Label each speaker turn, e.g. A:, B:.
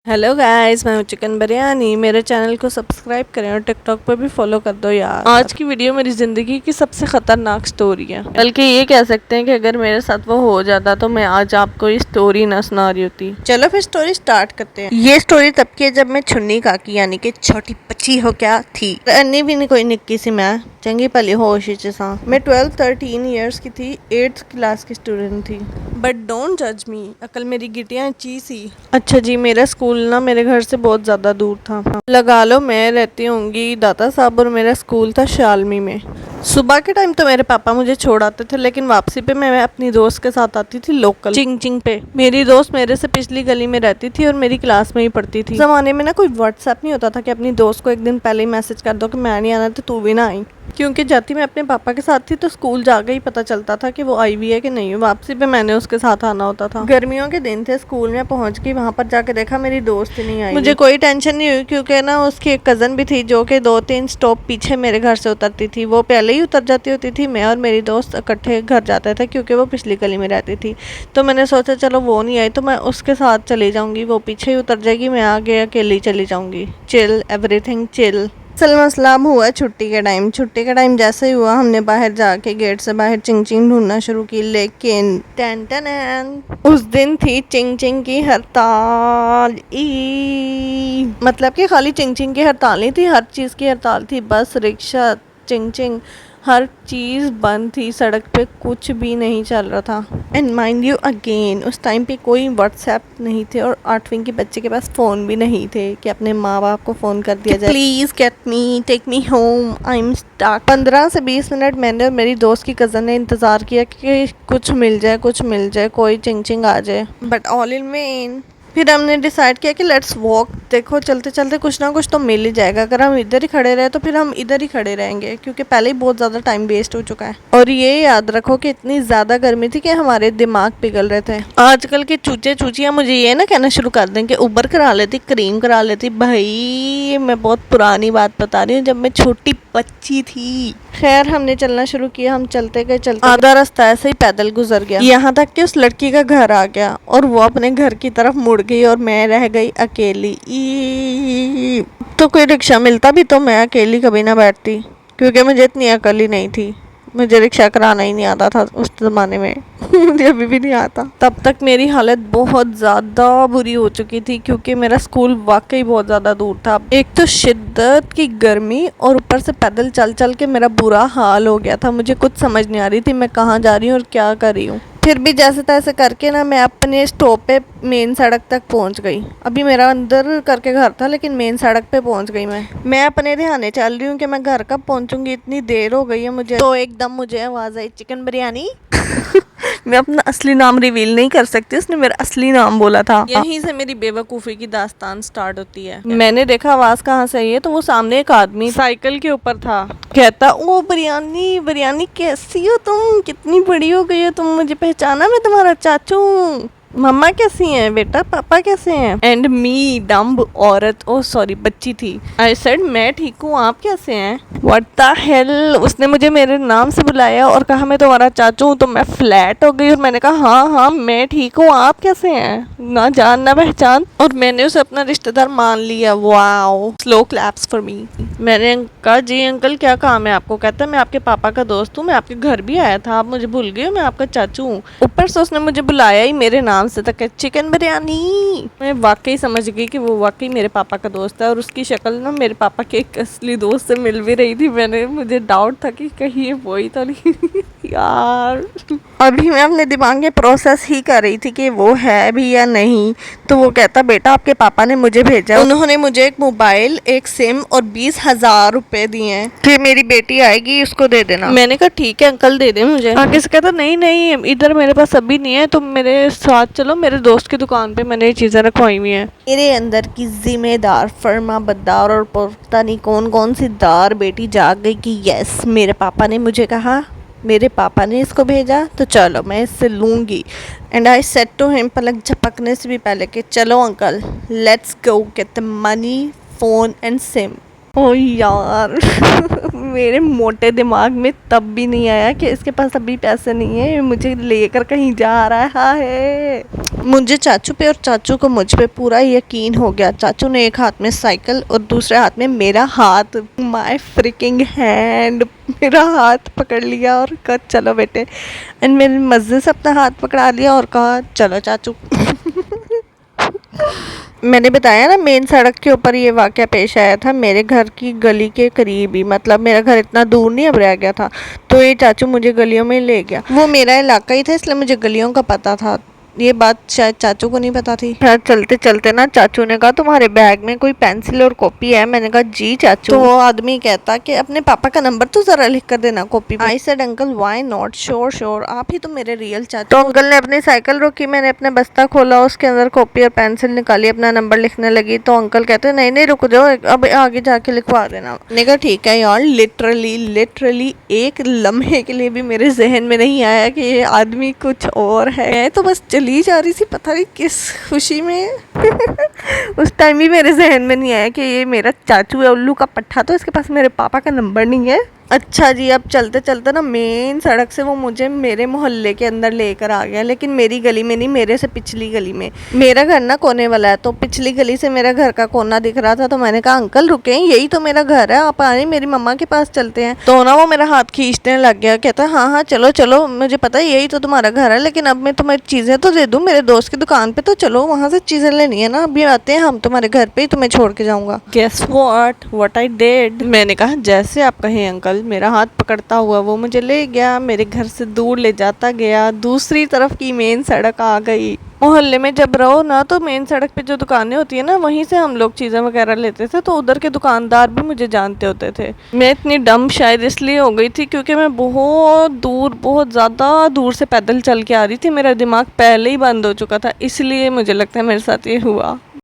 A: Hello guys, मैं हूँ chicken biryani. मेरे चैनल को सब्सक्राइब करें और टिकटॉक पर भी फॉलो कर दो यार। आज की वीडियो मेरी ज़िंदगी की सबसे ख़तरनाक स्टोरी है, बल्कि ये कह सकते हैं कि अगर मेरे साथ वो हो जाता तो मैं आज आपको ये स्टोरी ना सुना रही होती। चलो फिर स्टोरी स्टार्ट करते हैं। ये स्टोरी तब की है जब मैं छुन्नी काकी यानी कि छोटी बच्ची हो क्या थी। अन्नी भी नहीं कोई निक्की सी मैं चंगी भली होश सा। मैं 12-13 ईयर्स की थी, 8th क्लास की स्टूडेंट थी। बट डोंट जज मी, अकल मेरी गिटियाँ ची सी। अच्छा जी, मेरा स्कूल ना मेरे घर से बहुत ज़्यादा दूर था। लगा लो मैं रहती होंगी दाता साहब और मेरा स्कूल था शालमी में। सुबह के टाइम तो मेरे पापा मुझे छोड़ आते थे, लेकिन वापसी पे मैं अपनी दोस्त के साथ आती थी लोकल चिंग चिंग पे। मेरी दोस्त मेरे से पिछली गली में रहती थी और मेरी क्लास में ही पढ़ती थी। ज़माने में ना कोई व्हाट्सएप नहीं होता था कि अपनी दोस्त को एक दिन पहले ही मैसेज कर दो कि मैं नहीं आना तो तू भी ना आई, क्योंकि जाती मैं अपने पापा के साथ थी तो स्कूल जाकर ही पता चलता था कि वो आई हुई है कि नहीं। वापसी पे मैंने उसके साथ आना होता था। गर्मियों के दिन थे, स्कूल में पहुंच गई, वहां पर जाके देखा मेरी दोस्त ही नहीं आई। मुझे कोई टेंशन नहीं हुई, क्योंकि ना उसकी एक कज़न भी थी जो कि 2-3 स्टॉप पीछे मेरे घर से उतरती थी। वो पहले ही उतर जाती होती थी, मैं और मेरी दोस्त इकट्ठे घर जाते थे क्योंकि वो पिछली गली में रहती थी। तो मैंने सोचा चलो वो नहीं आई तो मैं उसके साथ चली जाऊँगी, वो पीछे ही उतर जाएगी, मैं आगे अकेली चली जाऊँगी। Chill, everything chill. असल मसला हुआ छुट्टी के टाइम। छुट्टी का टाइम जैसे ही हुआ, हमने बाहर जाके गेट से बाहर चिंग चिंग ढूंढना शुरू की, लेकिन टन टन उस दिन थी चिंग चिंग की हड़ताल। मतलब कि खाली चिंग चिंग की हड़ताल नहीं थी, हर चीज़ की हड़ताल थी। बस, रिक्शा, चिंग चिंग, हर चीज़ बंद थी। सड़क पे कुछ भी नहीं चल रहा था। एंड माइंड यू अगेन, उस टाइम पे कोई व्हाट्सएप नहीं थे और 8वीं के बच्चे के पास फ़ोन भी नहीं थे कि अपने माँ बाप को फ़ोन कर दिया जाए, please get me, take me home, I am stuck. 15 से 20 मिनट मैंने और मेरी दोस्त की कज़न ने इंतज़ार किया कि कुछ मिल जाए, कुछ मिल जाए, कोई चिंग चिंग आ जाए, बट ऑल इन वेन। फिर हमने डिसाइड किया कि लेट्स वॉक। देखो चलते चलते कुछ ना कुछ तो मिल ही जाएगा। अगर हम इधर ही खड़े रहे तो फिर हम इधर ही खड़े रहेंगे, क्योंकि पहले ही बहुत ज़्यादा टाइम वेस्ट हो चुका है। और ये याद रखो कि इतनी ज़्यादा गर्मी थी कि हमारे दिमाग पिघल रहे थे। आजकल के चूचे चूचियाँ मुझे ये ना कहना शुरू कर दें कि उबर करा लेती, क्रीम करा लेती। भाई मैं बहुत पुरानी बात बता रही हूँ, जब मैं छोटी बच्ची थी। खैर हमने चलना शुरू किया। हम चलते गए, चलते आधा रास्ता ऐसे ही पैदल गुजर गया, यहाँ तक कि उस लड़की का घर आ गया और वो अपने घर की तरफ मुड़ गई और मैं रह गई अकेली। तो कोई रिक्शा मिलता भी तो मैं अकेली कभी ना बैठती, क्योंकि मुझे इतनी अकल ही नहीं थी। मुझे रिक्शा कराना ही नहीं आता था उस ज़माने में। मुझे अभी भी नहीं आता। तब तक मेरी हालत बहुत ज़्यादा बुरी हो चुकी थी, क्योंकि मेरा स्कूल वाकई बहुत ज़्यादा दूर था। एक तो शिद्दत की गर्मी और ऊपर से पैदल चल चल के मेरा बुरा हाल हो गया था। मुझे कुछ समझ नहीं आ रही थी मैं कहाँ जा रही हूँ और क्या कर रही हूँ। फिर भी जैसे तैसे करके ना मैं अपने स्टॉप पे मेन सड़क तक पहुंच गई। अभी मेरा अंदर करके घर था, लेकिन मेन सड़क पे पहुंच गई। मैं अपने ध्यान चल रही हूँ कि मैं घर कब पहुंचूंगी, इतनी देर हो गई है मुझे। तो एकदम मुझे आवाज़ आई, चिकन बिरयानी। मैं अपना असली नाम रिवील नहीं कर सकती, उसने मेरा असली नाम बोला था। यहीं से मेरी बेवकूफ़ी की दास्तान स्टार्ट होती है। मैंने देखा आवाज़ कहाँ से आई है, तो वो सामने एक आदमी साइकिल के ऊपर था। कहता, ओ बिरयानी बिरयानी, कैसी हो तुम, कितनी बड़ी हो गई हो तुम, मुझे पहचाना, मैं तुम्हारा चाचू हूँ। मम्मा कैसी हैं बेटा, पापा कैसे हैं? एंड मी डम्ब औरत, ओ सॉरी बच्ची थी, आई सेड मैं ठीक हूँ, आप कैसे हैं? व्हाट द हेल, उसने मुझे मेरे नाम से बुलाया और कहा मैं तुम्हारा चाचू हूँ। तो मैं फ्लैट हो गई और मैंने कहा हाँ हाँ मैं ठीक हूँ, आप कैसे हैं? ना जान ना पहचान, और मैंने उसे अपना रिश्तेदार मान लिया। Wow, slow claps for me. मैंने कहा जी अंकल क्या काम है आपको? कहता है मैं आपके पापा का दोस्त हूँ, मैं आपके घर भी आया था, आप मुझे भूल गए हो, मैं आपका चाचू हूँ। ऊपर से उसने मुझे बुलाया ही मेरे नाम से तक, चिकन बिरयानी। मैं वाकई समझ गई कि वो वाकई मेरे पापा का दोस्त है, और उसकी शक्ल ना मेरे पापा के एक असली दोस्त से मिल भी रही थी। मुझे डाउट था कि कहीं ये वही तो नहीं। यार अभी मैं अपने दिमाग में प्रोसेस ही कर रही थी कि वो है भी या नहीं। तो वो कहता बेटा आपके पापा ने मुझे भेजा, उन्होंने मुझे एक मोबाइल, एक सिम और 20,000 रुपए दिए हैं कि मेरी बेटी आएगी उसको दे देना। मैंने कहा ठीक है अंकल दे दे मुझे। आगे से कहता नहीं नहीं इधर मेरे पास अभी नहीं है, तुम मेरे साथ चलो, मेरे दोस्त की दुकान पे मैंने ये चीज़ें रखवाई हुई हैं। मेरे अंदर की जिम्मेदार, फर्मा बद्दार और पता नहीं कौन कौन सी दार बेटी जाग गई कि यस मेरे पापा ने मुझे कहा, मेरे पापा ने इसको भेजा, तो चलो मैं इससे लूँगी। And I said to him, पलक झपकने से भी पहले कि चलो uncle let's go get the money, phone and SIM. ओ यार मेरे मोटे दिमाग में तब भी नहीं आया कि इसके पास अभी पैसे नहीं है, मुझे लेकर कहीं जा रहा है। मुझे चाचू पे और चाचू को मुझ पे पूरा यकीन हो गया। चाचू ने एक हाथ में साइकिल और दूसरे हाथ में मेरा हाथ, माय फ्रिकिंग हैंड, मेरा हाथ पकड़ लिया और कहा चलो बेटे। एंड मेरे मज़े से अपना हाथ पकड़ा लिया और कहा चलो चाचू। मैंने बताया ना, मेन सड़क के ऊपर ये वाक़या पेश आया था, मेरे घर की गली के करीब ही। मतलब मेरा घर इतना दूर नहीं अब रह गया था, तो ये चाचू मुझे गलियों में ले गया। वो मेरा इलाका ही था इसलिए मुझे गलियों का पता था। ये बात शायद चाचू को नहीं पता थी। शायद चलते चलते ना चाचू ने कहा तुम्हारे बैग में कोई पेंसिल और कॉपी है? मैंने कहा जी चाचू। तो वो आदमी कहता कि अपने पापा का नंबर तो जरा लिख कर देना कॉपी पे। I said uncle why not, sure sure, आप ही तो मेरे रियल चाचू। तो अंकल ने अपनी साइकिल रोकी, मैंने अपना बस्ता खोला, उसके अंदर कॉपी और पेंसिल निकाली, अपना नंबर लिखने लगी। तो अंकल कहते नहीं नहीं रुक जाओ, अब आगे जाके लिखवा देना। मैंने कहा ठीक है यार। लिटरली एक लम्हे के लिए भी मेरे जहन में नहीं आया कि ये आदमी कुछ और है। मैं तो बस चली जा रही थी, पता नहीं किस खुशी में। उस टाइम भी मेरे जहन में नहीं आया कि ये मेरा चाचू है उल्लू का पट्टा, तो इसके पास मेरे पापा का नंबर नहीं है। अच्छा जी, अब चलते चलते ना मेन सड़क से वो मुझे मेरे मोहल्ले के अंदर लेकर आ गया, लेकिन मेरी गली में नहीं, मेरे से पिछली गली में। मेरा घर ना कोने वाला है, तो पिछली गली से मेरा घर का कोना दिख रहा था। तो मैंने कहा अंकल रुके, यही तो मेरा घर है, आप आए मेरी मम्मा के पास चलते हैं। तो ना वो मेरा हाथ खींचने लग गया, कहता हाँ हाँ चलो चलो, मुझे पता है यही तो तुम्हारा घर है, लेकिन अब मैं तुम्हें चीज़ें तो दे दूँ मेरे दोस्त की दुकान पे, तो चलो वहाँ से चीज़ें लेनी है ना, अभी आते हैं हम तुम्हारे घर पे ही, तुम्हें छोड़ के जाऊँगा। Guess what I did. मैंने कहा जैसे आप कहें अंकल। मेरा हाथ पकड़ता हुआ वो मुझे ले गया, मेरे घर से दूर ले जाता गया, दूसरी तरफ की मेन सड़क आ गई। मोहल्ले में जब रहो ना, तो मेन सड़क पे जो दुकानें होती है ना, वहीं से हम लोग चीज़ें वगैरह लेते थे, तो उधर के दुकानदार भी मुझे जानते होते थे। मैं इतनी डम शायद इसलिए हो गई थी क्योंकि मैं बहुत ज़्यादा दूर से पैदल चल के आ रही थी, मेरा दिमाग पहले ही बंद हो चुका था, इसलिए मुझे लगता है मेरे साथ ये हुआ।